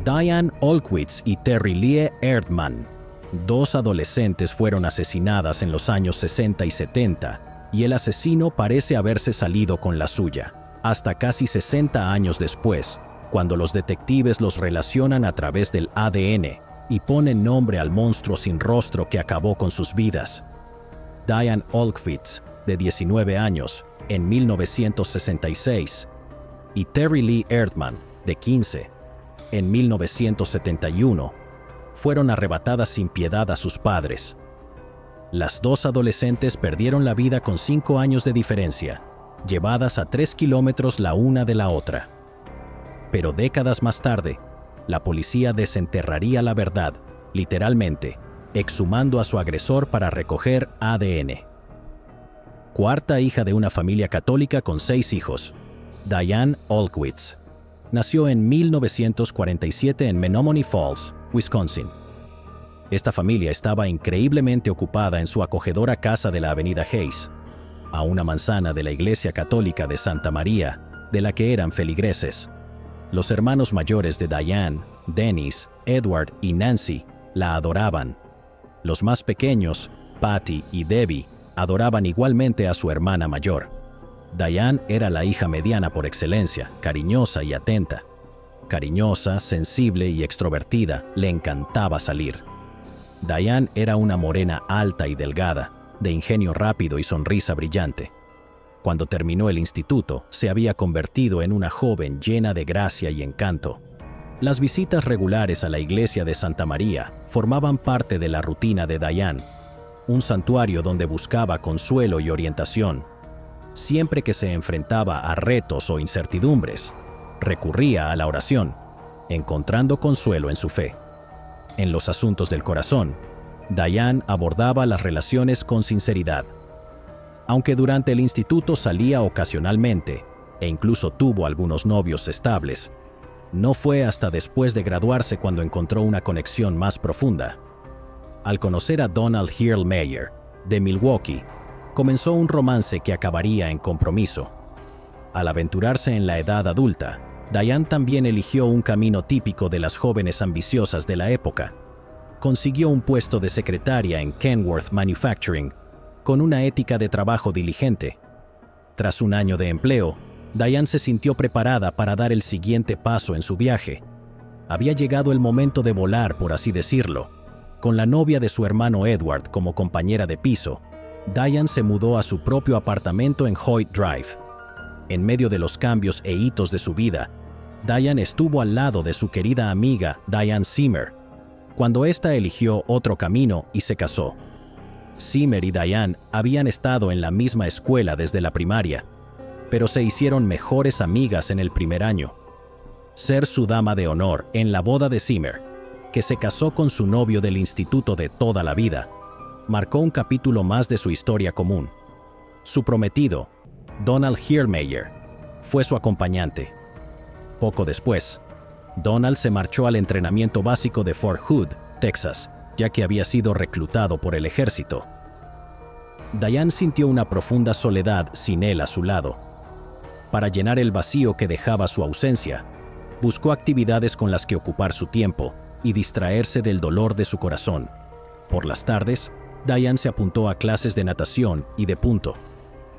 Diane Olkewicz y Terry Lee Erdmann. Dos adolescentes fueron asesinadas en los años 60 y 70, y el asesino parece haberse salido con la suya, hasta casi 60 años después, cuando los detectives los relacionan a través del ADN y ponen nombre al monstruo sin rostro que acabó con sus vidas. Diane Olkewicz, de 19 años, en 1966, y Terry Lee Erdmann, de 15, en 1971, fueron arrebatadas sin piedad a sus padres. Las dos adolescentes perdieron la vida con 5 años de diferencia, llevadas a 3 kilómetros la una de la otra. Pero décadas más tarde, la policía desenterraría la verdad, literalmente, exhumando a su agresor para recoger ADN. Cuarta hija de una familia católica con 6 hijos, Diane Olkewicz. Nació en 1947 en Menomonee Falls, Wisconsin. Esta familia estaba increíblemente ocupada en su acogedora casa de la avenida Hayes, a una manzana de la Iglesia Católica de Santa María, de la que eran feligreses. Los hermanos mayores de Diane, Dennis, Edward y Nancy, la adoraban. Los más pequeños, Patty y Debbie, adoraban igualmente a su hermana mayor. Diane era la hija mediana por excelencia, cariñosa y atenta. Cariñosa, sensible y extrovertida, le encantaba salir. Diane era una morena alta y delgada, de ingenio rápido y sonrisa brillante. Cuando terminó el instituto, se había convertido en una joven llena de gracia y encanto. Las visitas regulares a la iglesia de Santa María formaban parte de la rutina de Diane, un santuario donde buscaba consuelo y orientación. Siempre que se enfrentaba a retos o incertidumbres, recurría a la oración, encontrando consuelo en su fe. En los asuntos del corazón, Diane abordaba las relaciones con sinceridad. Aunque durante el instituto salía ocasionalmente, e incluso tuvo algunos novios estables, no fue hasta después de graduarse cuando encontró una conexión más profunda. Al conocer a Donald Meyer, de Milwaukee, comenzó un romance que acabaría en compromiso. Al aventurarse en la edad adulta, Diane también eligió un camino típico de las jóvenes ambiciosas de la época. Consiguió un puesto de secretaria en Kenworth Manufacturing, con una ética de trabajo diligente. Tras un año de empleo, Diane se sintió preparada para dar el siguiente paso en su viaje. Había llegado el momento de volar, por así decirlo. Con la novia de su hermano Edward como compañera de piso, Diane se mudó a su propio apartamento en Hoyt Drive. En medio de los cambios e hitos de su vida, Diane estuvo al lado de su querida amiga Diane Zimmer, cuando ésta eligió otro camino y se casó. Zimmer y Diane habían estado en la misma escuela desde la primaria, pero se hicieron mejores amigas en el primer año. Ser su dama de honor en la boda de Zimmer, que se casó con su novio del instituto de toda la vida, marcó un capítulo más de su historia común. Su prometido, Donald Meyer, fue su acompañante. Poco después, Donald se marchó al entrenamiento básico de Fort Hood, Texas, ya que había sido reclutado por el ejército. Diane sintió una profunda soledad sin él a su lado. Para llenar el vacío que dejaba su ausencia, buscó actividades con las que ocupar su tiempo y distraerse del dolor de su corazón. Por las tardes, Diane se apuntó a clases de natación y de punto.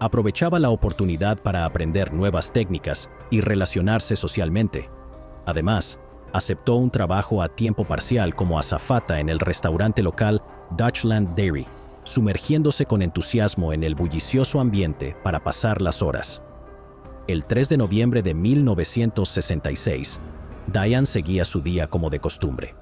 Aprovechaba la oportunidad para aprender nuevas técnicas y relacionarse socialmente. Además, aceptó un trabajo a tiempo parcial como azafata en el restaurante local Dutchland Dairy, sumergiéndose con entusiasmo en el bullicioso ambiente para pasar las horas. El 3 de noviembre de 1966, Diane seguía su día como de costumbre.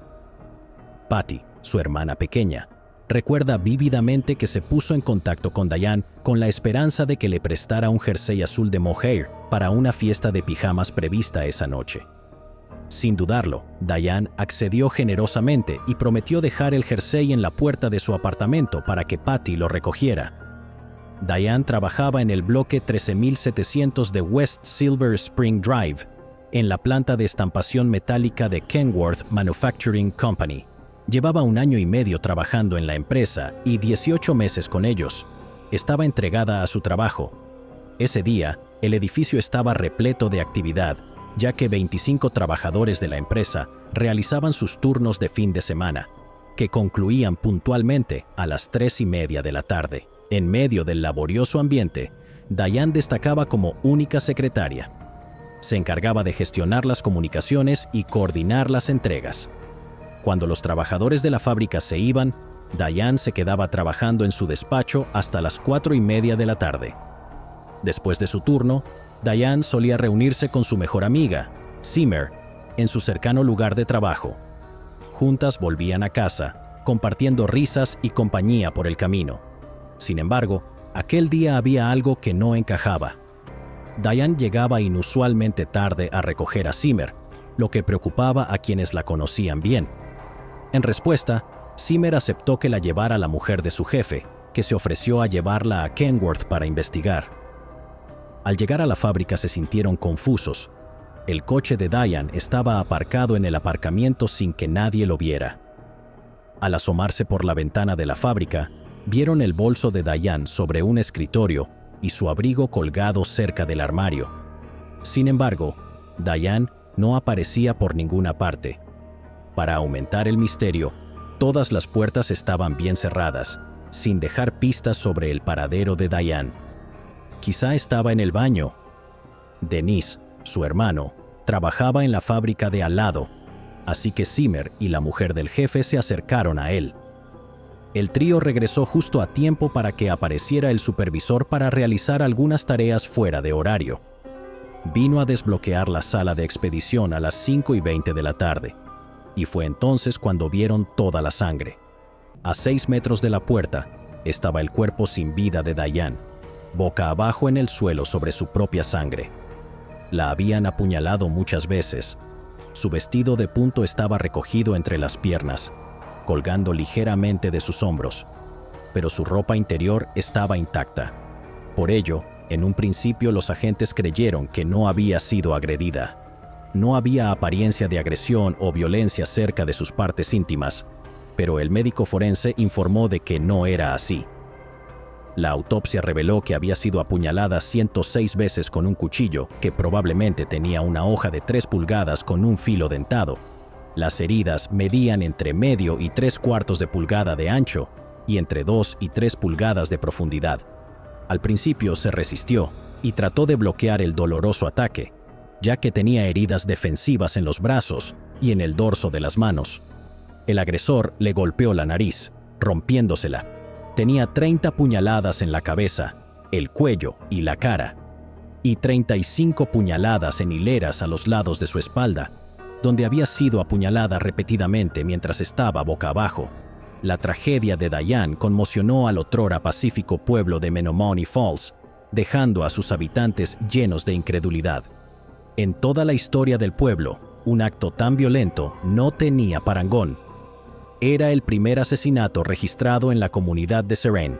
Patty, su hermana pequeña, recuerda vívidamente que se puso en contacto con Diane con la esperanza de que le prestara un jersey azul de mohair para una fiesta de pijamas prevista esa noche. Sin dudarlo, Diane accedió generosamente y prometió dejar el jersey en la puerta de su apartamento para que Patty lo recogiera. Diane trabajaba en el bloque 13700 de West Silver Spring Drive, en la planta de estampación metálica de Kenworth Manufacturing Company. Llevaba 1 año y medio trabajando en la empresa y 18 meses con ellos. Estaba entregada a su trabajo. Ese día, el edificio estaba repleto de actividad ya que 25 trabajadores de la empresa realizaban sus turnos de fin de semana, que concluían puntualmente a las 3:30 de la tarde. En medio del laborioso ambiente, Diane destacaba como única secretaria. Se encargaba de gestionar las comunicaciones y coordinar las entregas. Cuando los trabajadores de la fábrica se iban, Diane se quedaba trabajando en su despacho hasta las 4:30 de la tarde. Después de su turno, Diane solía reunirse con su mejor amiga, Seymour, en su cercano lugar de trabajo. Juntas volvían a casa, compartiendo risas y compañía por el camino. Sin embargo, aquel día había algo que no encajaba. Diane llegaba inusualmente tarde a recoger a Seymour, lo que preocupaba a quienes la conocían bien. En respuesta, Seymour aceptó que la llevara la mujer de su jefe, que se ofreció a llevarla a Kenworth para investigar. Al llegar a la fábrica se sintieron confusos. El coche de Diane estaba aparcado en el aparcamiento sin que nadie lo viera. Al asomarse por la ventana de la fábrica, vieron el bolso de Diane sobre un escritorio y su abrigo colgado cerca del armario. Sin embargo, Diane no aparecía por ninguna parte. Para aumentar el misterio, todas las puertas estaban bien cerradas, sin dejar pistas sobre el paradero de Diane. Quizá estaba en el baño. Dennis, su hermano, trabajaba en la fábrica de al lado, así que Seymour y la mujer del jefe se acercaron a él. El trío regresó justo a tiempo para que apareciera el supervisor para realizar algunas tareas fuera de horario. Vino a desbloquear la sala de expedición a las 5:20 de la tarde, y fue entonces cuando vieron toda la sangre. A 6 metros de la puerta estaba el cuerpo sin vida de Diane, boca abajo en el suelo sobre su propia sangre. La habían apuñalado muchas veces. Su vestido de punto estaba recogido entre las piernas, colgando ligeramente de sus hombros, pero su ropa interior estaba intacta. Por ello, en un principio los agentes creyeron que no había sido agredida. No había apariencia de agresión o violencia cerca de sus partes íntimas, pero el médico forense informó de que no era así. La autopsia reveló que había sido apuñalada 106 veces con un cuchillo que probablemente tenía una hoja de 3 pulgadas con un filo dentado. Las heridas medían entre medio y 3/4 de pulgada de ancho y entre 2 y 3 pulgadas de profundidad. Al principio se resistió y trató de bloquear el doloroso ataque, ya que tenía heridas defensivas en los brazos y en el dorso de las manos. El agresor le golpeó la nariz, rompiéndosela. Tenía 30 puñaladas en la cabeza, el cuello y la cara, y 35 puñaladas en hileras a los lados de su espalda, donde había sido apuñalada repetidamente mientras estaba boca abajo. La tragedia de Diane conmocionó al otrora pacífico pueblo de Menomonee Falls, dejando a sus habitantes llenos de incredulidad. En toda la historia del pueblo, un acto tan violento no tenía parangón. Era el primer asesinato registrado en la comunidad de Serene,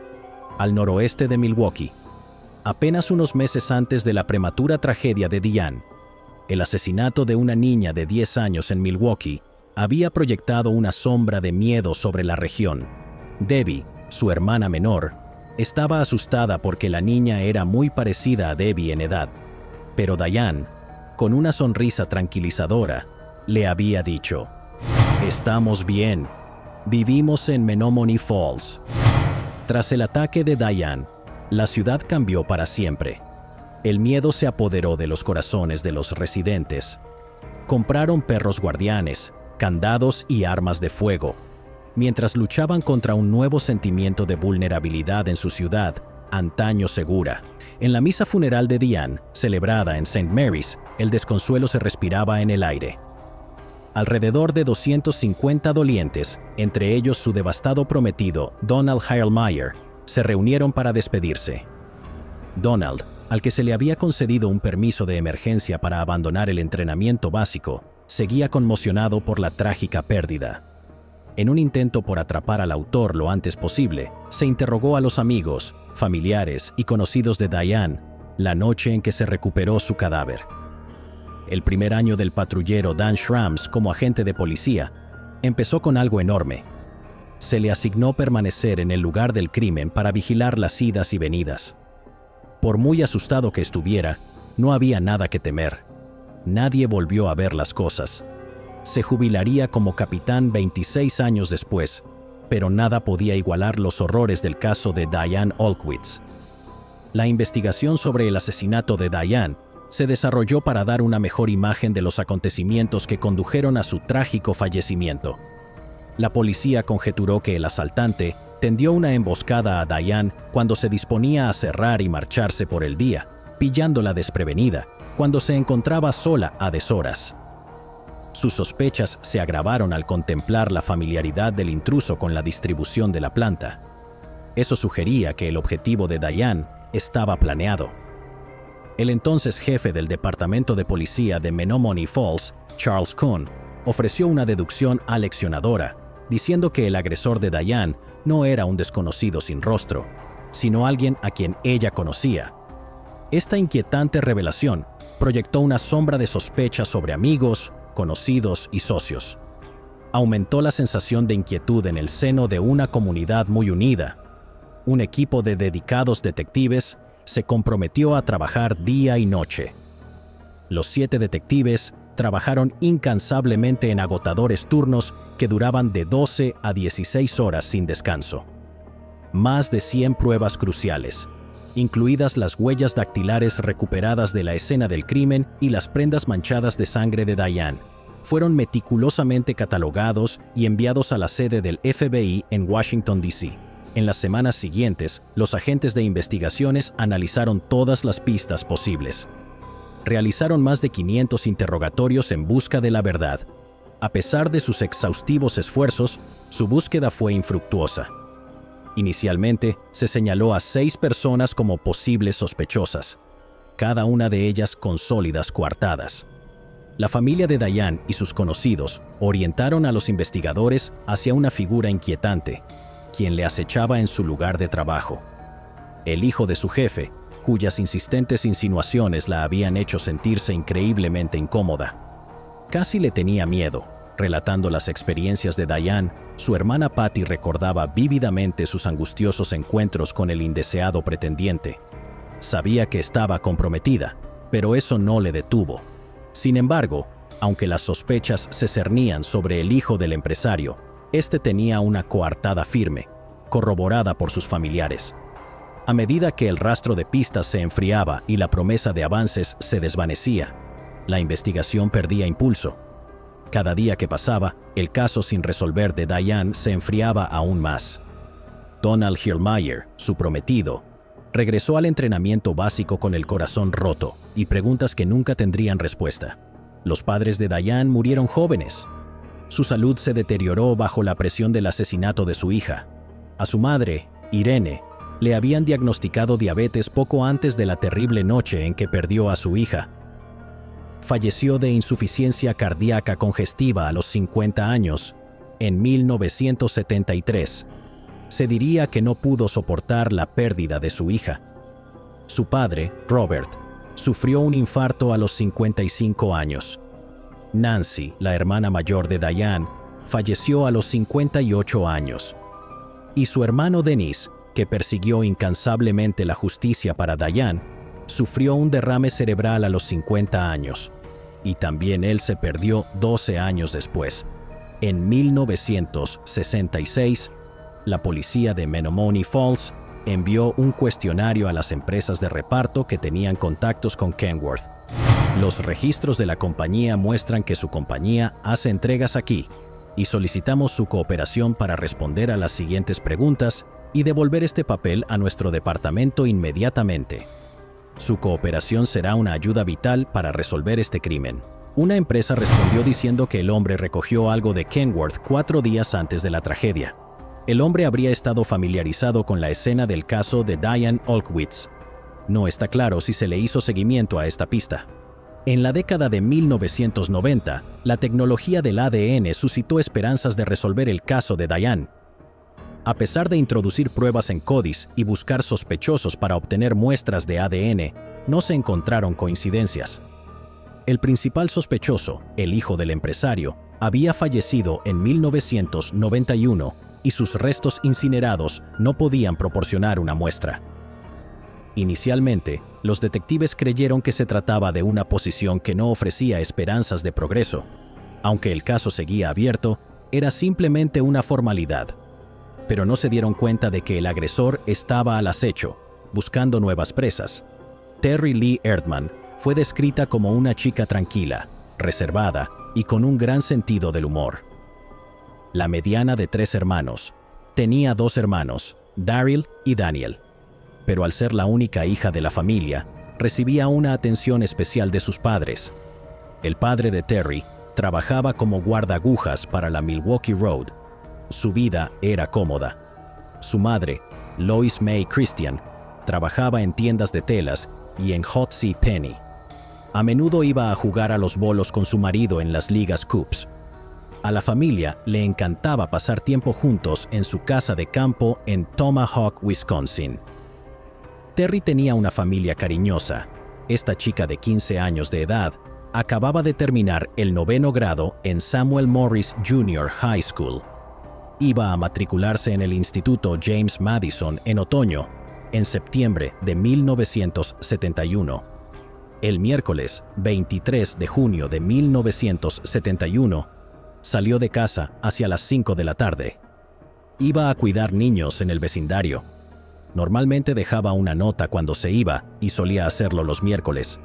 al noroeste de Milwaukee. Apenas unos meses antes de la prematura tragedia de Diane, el asesinato de una niña de 10 años en Milwaukee había proyectado una sombra de miedo sobre la región. Debbie, su hermana menor, estaba asustada porque la niña era muy parecida a Debbie en edad, pero Diane, con una sonrisa tranquilizadora, le había dicho: «Estamos bien. Vivimos en Menomonee Falls». Tras el ataque de Diane, la ciudad cambió para siempre. El miedo se apoderó de los corazones de los residentes. Compraron perros guardianes, candados y armas de fuego, mientras luchaban contra un nuevo sentimiento de vulnerabilidad en su ciudad, antaño segura. En la misa funeral de Diane, celebrada en St. Mary's, el desconsuelo se respiraba en el aire. Alrededor de 250 dolientes, entre ellos su devastado prometido, Donald Heilmeyer, se reunieron para despedirse. Donald, al que se le había concedido un permiso de emergencia para abandonar el entrenamiento básico, seguía conmocionado por la trágica pérdida. En un intento por atrapar al autor lo antes posible, se interrogó a los amigos, familiares y conocidos de Diane la noche en que se recuperó su cadáver. El primer año del patrullero Dan Shrams como agente de policía empezó con algo enorme. Se le asignó permanecer en el lugar del crimen para vigilar las idas y venidas. Por muy asustado que estuviera, no había nada que temer. nadie volvió a ver las cosas. Se jubilaría como capitán 26 años después, pero nada podía igualar los horrores del caso de Diane Olkewicz. La investigación sobre el asesinato de Diane se desarrolló para dar una mejor imagen de los acontecimientos que condujeron a su trágico fallecimiento. La policía conjeturó que el asaltante tendió una emboscada a Diane cuando se disponía a cerrar y marcharse por el día, pillándola desprevenida cuando se encontraba sola a deshoras. Sus sospechas se agravaron al contemplar la familiaridad del intruso con la distribución de la planta. Eso sugería que el objetivo de Diane estaba planeado. El entonces jefe del Departamento de Policía de Menomonee Falls, Charles Cohn, ofreció una deducción aleccionadora, diciendo que el agresor de Diane no era un desconocido sin rostro, sino alguien a quien ella conocía. Esta inquietante revelación proyectó una sombra de sospecha sobre amigos, conocidos y socios. Aumentó la sensación de inquietud en el seno de una comunidad muy unida. Un equipo de dedicados detectives se comprometió a trabajar día y noche. Los 7 detectives trabajaron incansablemente en agotadores turnos que duraban de 12 a 16 horas sin descanso. Más de 100 pruebas cruciales, incluidas las huellas dactilares recuperadas de la escena del crimen y las prendas manchadas de sangre de Diane, fueron meticulosamente catalogados y enviados a la sede del FBI en Washington, D.C. En las semanas siguientes, los agentes de investigaciones analizaron todas las pistas posibles. Realizaron más de 500 interrogatorios en busca de la verdad. A pesar de sus exhaustivos esfuerzos, su búsqueda fue infructuosa. Inicialmente, se señaló a 6 personas como posibles sospechosas, cada una de ellas con sólidas coartadas. La familia de Diane y sus conocidos orientaron a los investigadores hacia una figura inquietante, quien le acechaba en su lugar de trabajo. El hijo de su jefe, cuyas insistentes insinuaciones la habían hecho sentirse increíblemente incómoda. Casi le tenía miedo. Relatando las experiencias de Diane, su hermana Patty recordaba vívidamente sus angustiosos encuentros con el indeseado pretendiente. Sabía que estaba comprometida, pero eso no le detuvo. Sin embargo, aunque las sospechas se cernían sobre el hijo del empresario, este tenía una coartada firme, corroborada por sus familiares. A medida que el rastro de pistas se enfriaba y la promesa de avances se desvanecía, la investigación perdía impulso. Cada día que pasaba, el caso sin resolver de Diane se enfriaba aún más. Donald Hillmeyer, su prometido, regresó al entrenamiento básico con el corazón roto y preguntas que nunca tendrían respuesta. Los padres de Diane murieron jóvenes. Su salud se deterioró bajo la presión del asesinato de su hija. A su madre, Irene, le habían diagnosticado diabetes poco antes de la terrible noche en que perdió a su hija. Falleció de insuficiencia cardíaca congestiva a los 50 años, en 1973. Se diría que no pudo soportar la pérdida de su hija. Su padre, Robert, sufrió un infarto a los 55 años. Nancy, la hermana mayor de Diane, falleció a los 58 años. Y su hermano Dennis, que persiguió incansablemente la justicia para Diane, sufrió un derrame cerebral a los 50 años. Y también él se perdió 12 años después. En 1966, la policía de Menomonee Falls envió un cuestionario a las empresas de reparto que tenían contactos con Kenworth. Los registros de la compañía muestran que su compañía hace entregas aquí y solicitamos su cooperación para responder a las siguientes preguntas y devolver este papel a nuestro departamento inmediatamente. Su cooperación será una ayuda vital para resolver este crimen. Una empresa respondió diciendo que el hombre recogió algo de Kenworth 4 días antes de la tragedia. El hombre habría estado familiarizado con la escena del caso de Diane Olkewicz. No está claro si se le hizo seguimiento a esta pista. En la década de 1990, la tecnología del ADN suscitó esperanzas de resolver el caso de Diane. A pesar de introducir pruebas en CODIS y buscar sospechosos para obtener muestras de ADN, no se encontraron coincidencias. El principal sospechoso, el hijo del empresario, había fallecido en 1991 y sus restos incinerados no podían proporcionar una muestra. Inicialmente, Los detectives creyeron que se trataba de una posición que no ofrecía esperanzas de progreso. Aunque el caso seguía abierto, era simplemente una formalidad. Pero no se dieron cuenta de que el agresor estaba al acecho, buscando nuevas presas. Terry Lee Erdmann fue descrita como una chica tranquila, reservada y con un gran sentido del humor. La mediana de 3 hermanos, tenía 2 hermanos, Daryl y Daniel. Pero al ser la única hija de la familia, recibía una atención especial de sus padres. El padre de Terry trabajaba como guardaagujas para la Milwaukee Road. Su vida era cómoda. Su madre, Lois May Christian, trabajaba en tiendas de telas y en Hot Sea Penny. A menudo iba a jugar a los bolos con su marido en las ligas Coops. A la familia le encantaba pasar tiempo juntos en su casa de campo en Tomahawk, Wisconsin. Terry tenía una familia cariñosa. Esta chica de 15 años de edad acababa de terminar el 9º grado en Samuel Morris Junior High School. Iba a matricularse en el Instituto James Madison en otoño, en septiembre de 1971. El miércoles 23 de junio de 1971, salió de casa hacia las 5 de la tarde. Iba a cuidar niños en el vecindario. Normalmente dejaba una nota cuando se iba y solía hacerlo los miércoles,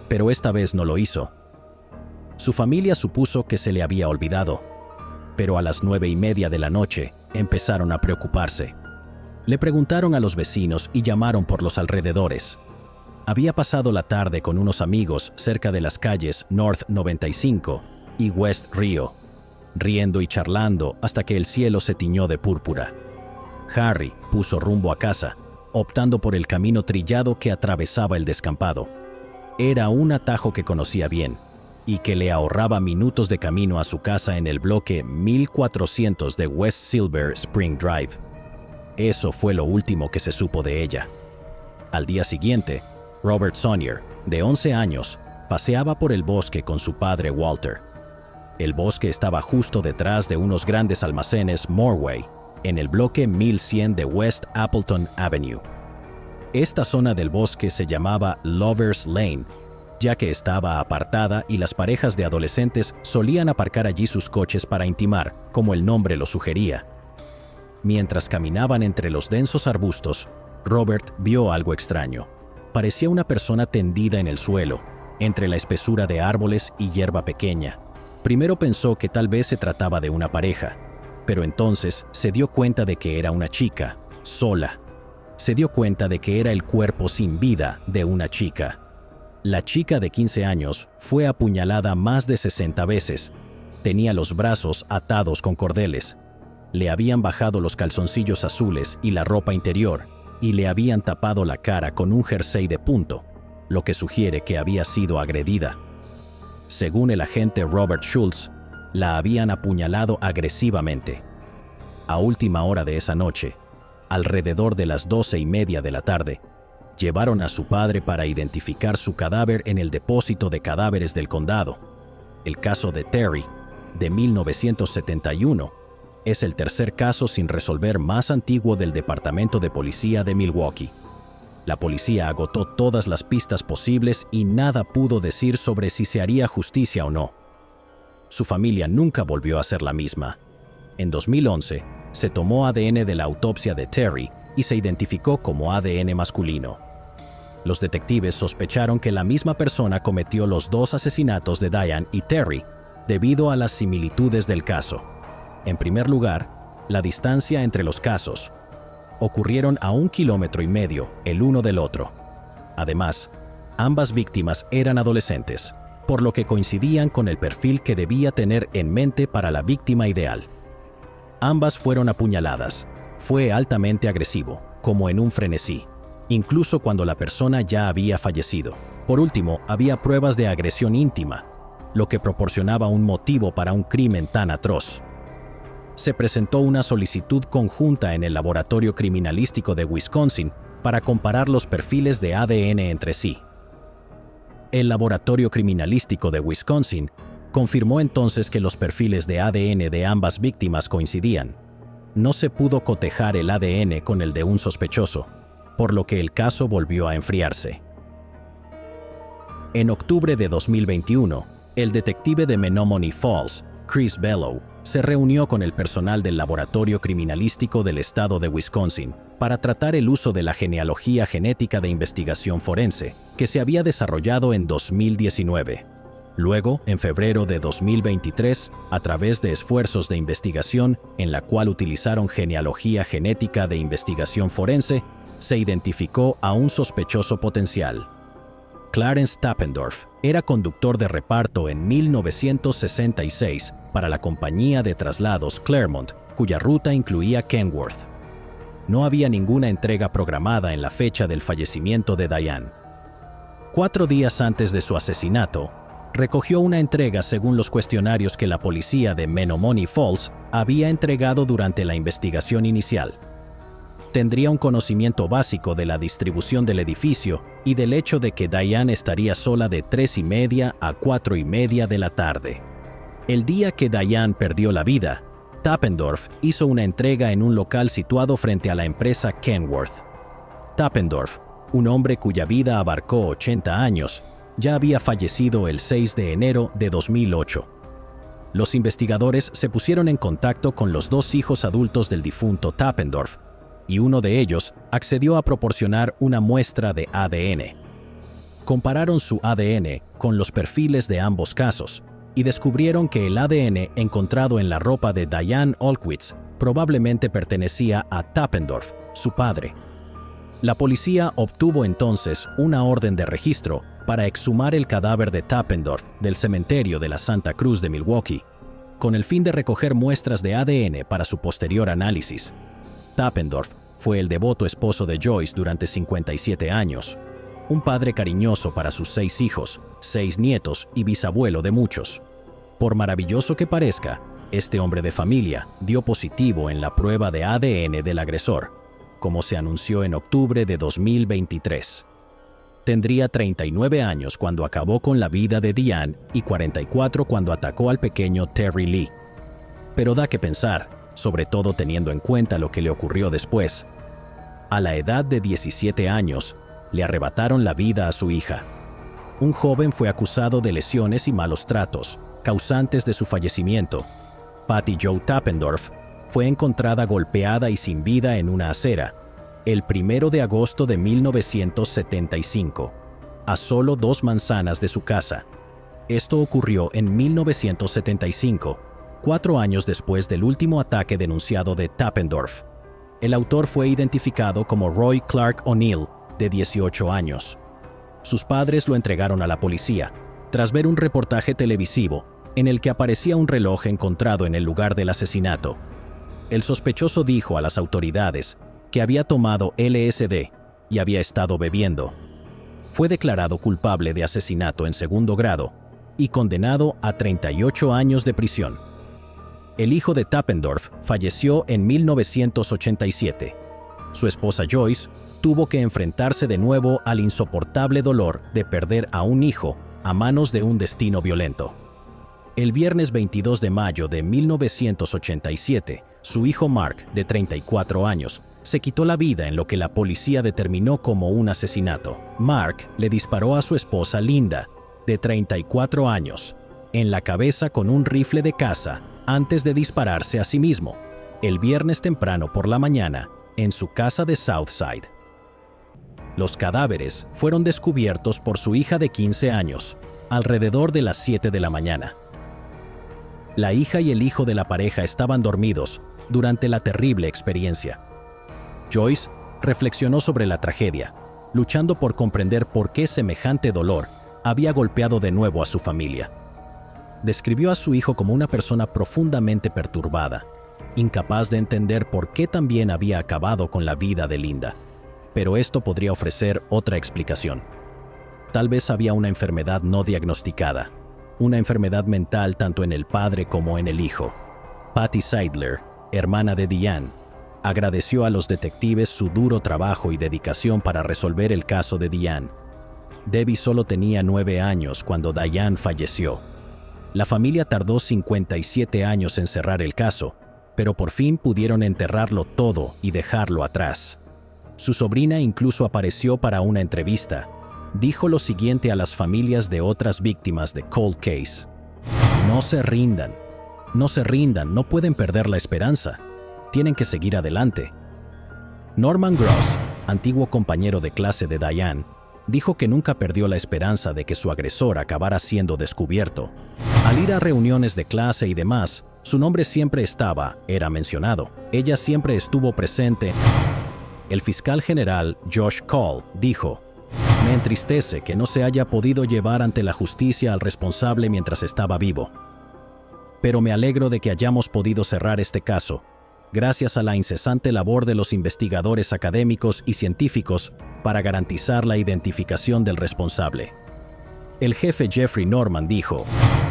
pero esta vez no lo hizo. Su familia supuso que se le había olvidado, pero a las 9:30 de la noche empezaron a preocuparse. Le preguntaron a los vecinos y llamaron por los alrededores. Había pasado la tarde con unos amigos cerca de las calles North 95 y West Rio, riendo y charlando hasta que el cielo se tiñó de púrpura. Harry puso rumbo a casa, optando por el camino trillado que atravesaba el descampado. Era un atajo que conocía bien y que le ahorraba minutos de camino a su casa en el bloque 1400 de West Silver Spring Drive. Eso fue lo último que se supo de ella. Al día siguiente, Robert Sawyer, de 11 años, paseaba por el bosque con su padre Walter. El bosque estaba justo detrás de unos grandes almacenes Morway, en el bloque 1100 de West Appleton Avenue. Esta zona del bosque se llamaba Lover's Lane, ya que estaba apartada y las parejas de adolescentes solían aparcar allí sus coches para intimar, como el nombre lo sugería. Mientras caminaban entre los densos arbustos, Robert vio algo extraño. Parecía una persona tendida en el suelo, entre la espesura de árboles y hierba pequeña. Primero pensó que tal vez se trataba de una pareja, pero entonces se dio cuenta de que era una chica, sola. Se dio cuenta de que era el cuerpo sin vida de una chica. La chica de 15 años fue apuñalada más de 60 veces. Tenía los brazos atados con cordeles. Le habían bajado los calzoncillos azules y la ropa interior, y le habían tapado la cara con un jersey de punto, lo que sugiere que había sido agredida. Según el agente Robert Schultz, la habían apuñalado agresivamente. A última hora de esa noche, alrededor de las 12:30 de la tarde, llevaron a su padre para identificar su cadáver en el depósito de cadáveres del condado. El caso de Terry, de 1971, es el tercer caso sin resolver más antiguo del Departamento de Policía de Milwaukee. La policía agotó todas las pistas posibles y nada pudo decir sobre si se haría justicia o no. Su familia nunca volvió a ser la misma. En 2011, se tomó ADN de la autopsia de Terry y se identificó como ADN masculino. Los detectives sospecharon que la misma persona cometió los 2 asesinatos de Diane y Terry, debido a las similitudes del caso. En primer lugar, la distancia entre los casos. Ocurrieron a 1,5 kilómetros el uno del otro. Además, ambas víctimas eran adolescentes, por lo que coincidían con el perfil que debía tener en mente para la víctima ideal. Ambas fueron apuñaladas. Fue altamente agresivo, como en un frenesí, incluso cuando la persona ya había fallecido. Por último, había pruebas de agresión íntima, lo que proporcionaba un motivo para un crimen tan atroz. Se presentó una solicitud conjunta en el Laboratorio Criminalístico de Wisconsin para comparar los perfiles de ADN entre sí. El Laboratorio Criminalístico de Wisconsin confirmó entonces que los perfiles de ADN de ambas víctimas coincidían. No se pudo cotejar el ADN con el de un sospechoso, por lo que el caso volvió a enfriarse. En octubre de 2021, el detective de Menomonee Falls, Chris Bellow, se reunió con el personal del Laboratorio Criminalístico del Estado de Wisconsin para tratar el uso de la genealogía genética de investigación forense, que se había desarrollado en 2019. Luego, en febrero de 2023, a través de esfuerzos de investigación en la cual utilizaron genealogía genética de investigación forense, se identificó a un sospechoso potencial. Clarence Tappendorf era conductor de reparto en 1966 para la compañía de traslados Claremont, cuya ruta incluía Kenworth. No había ninguna entrega programada en la fecha del fallecimiento de Diane. 4 días antes de su asesinato, recogió una entrega según los cuestionarios que la policía de Menomonee Falls había entregado durante la investigación inicial. Tendría un conocimiento básico de la distribución del edificio y del hecho de que Diane estaría sola de 3:30 a 4:30 de la tarde. El día que Diane perdió la vida, Tappendorf hizo una entrega en un local situado frente a la empresa Kenworth. Tappendorf, un hombre cuya vida abarcó 80 años, ya había fallecido el 6 de enero de 2008. Los investigadores se pusieron en contacto con los 2 hijos adultos del difunto Tappendorf, y uno de ellos accedió a proporcionar una muestra de ADN. Compararon su ADN con los perfiles de ambos casos y descubrieron que el ADN encontrado en la ropa de Diane Olkewicz probablemente pertenecía a Tappendorf, su padre. La policía obtuvo entonces una orden de registro para exhumar el cadáver de Tappendorf del cementerio de la Santa Cruz de Milwaukee, con el fin de recoger muestras de ADN para su posterior análisis. Tappendorf fue el devoto esposo de Joyce durante 57 años, un padre cariñoso para sus 6 hijos, 6 nietos y bisabuelo de muchos. Por maravilloso que parezca, este hombre de familia dio positivo en la prueba de ADN del agresor, como se anunció en octubre de 2023. Tendría 39 años cuando acabó con la vida de Diane y 44 cuando atacó al pequeño Terry Lee. Pero da que pensar, sobre todo teniendo en cuenta lo que le ocurrió después. A la edad de 17 años, le arrebataron la vida a su hija. Un joven fue acusado de lesiones y malos tratos, causantes de su fallecimiento. Patty Jo Tappendorf fue encontrada golpeada y sin vida en una acera, el 1 de agosto de 1975, a solo 2 manzanas de su casa. Esto ocurrió en 1975, 4 años después del último ataque denunciado de Tappendorf. El autor fue identificado como Roy Clark O'Neill, de 18 años. Sus padres lo entregaron a la policía, tras ver un reportaje televisivo en el que aparecía un reloj encontrado en el lugar del asesinato. El sospechoso dijo a las autoridades que había tomado LSD y había estado bebiendo. Fue declarado culpable de asesinato en 2º grado y condenado a 38 años de prisión. El hijo de Tappendorf falleció en 1987. Su esposa Joyce tuvo que enfrentarse de nuevo al insoportable dolor de perder a un hijo a manos de un destino violento. El viernes 22 de mayo de 1987, su hijo Mark, de 34 años, se quitó la vida en lo que la policía determinó como un asesinato. Mark le disparó a su esposa Linda, de 34 años, en la cabeza con un rifle de caza antes de dispararse a sí mismo, el viernes temprano por la mañana, en su casa de Southside. Los cadáveres fueron descubiertos por su hija de 15 años, alrededor de las 7 de la mañana. La hija y el hijo de la pareja estaban dormidos durante la terrible experiencia. Joyce reflexionó sobre la tragedia, luchando por comprender por qué semejante dolor había golpeado de nuevo a su familia. Describió a su hijo como una persona profundamente perturbada, incapaz de entender por qué también había acabado con la vida de Linda. Pero esto podría ofrecer otra explicación. Tal vez había una enfermedad no diagnosticada, una enfermedad mental tanto en el padre como en el hijo. Patty Seidler, hermana de Diane, agradeció a los detectives su duro trabajo y dedicación para resolver el caso de Diane. Debbie solo tenía 9 años cuando Diane falleció. La familia tardó 57 años en cerrar el caso, pero por fin pudieron enterrarlo todo y dejarlo atrás. Su sobrina incluso apareció para una entrevista, dijo lo siguiente a las familias de otras víctimas de Cold Case: no se rindan, no pueden perder la esperanza, tienen que seguir adelante. Norman Gross, antiguo compañero de clase de Diane, dijo que nunca perdió la esperanza de que su agresor acabara siendo descubierto. Al ir a reuniones de clase y demás, su nombre siempre era mencionado. Ella siempre estuvo presente. El fiscal general Josh Cole dijo: me entristece que no se haya podido llevar ante la justicia al responsable mientras estaba vivo. Pero me alegro de que hayamos podido cerrar este caso, gracias a la incesante labor de los investigadores académicos y científicos para garantizar la identificación del responsable. El jefe Jeffrey Norman dijo: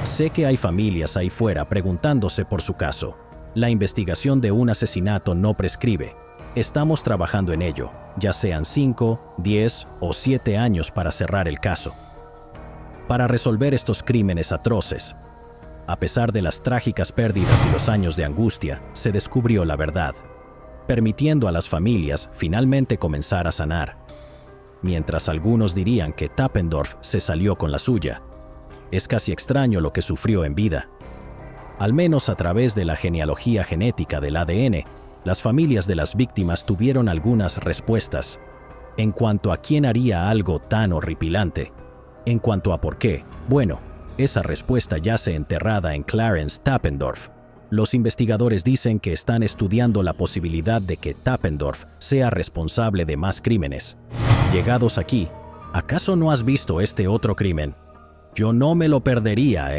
sé que hay familias ahí fuera preguntándose por su caso. La investigación de un asesinato no prescribe. Estamos trabajando en ello, ya sean 5, 10 o 7 años para cerrar el caso. Para resolver estos crímenes atroces. A pesar de las trágicas pérdidas y los años de angustia, se descubrió la verdad, permitiendo a las familias finalmente comenzar a sanar. Mientras algunos dirían que Tappendorf se salió con la suya, es casi extraño lo que sufrió en vida. Al menos a través de la genealogía genética del ADN, las familias de las víctimas tuvieron algunas respuestas. En cuanto a quién haría algo tan horripilante, en cuanto a por qué, bueno, esa respuesta yace enterrada en Clarence Tappendorf. Los investigadores dicen que están estudiando la posibilidad de que Tappendorf sea responsable de más crímenes. Llegados aquí, ¿acaso no has visto este otro crimen? Yo no me lo perdería,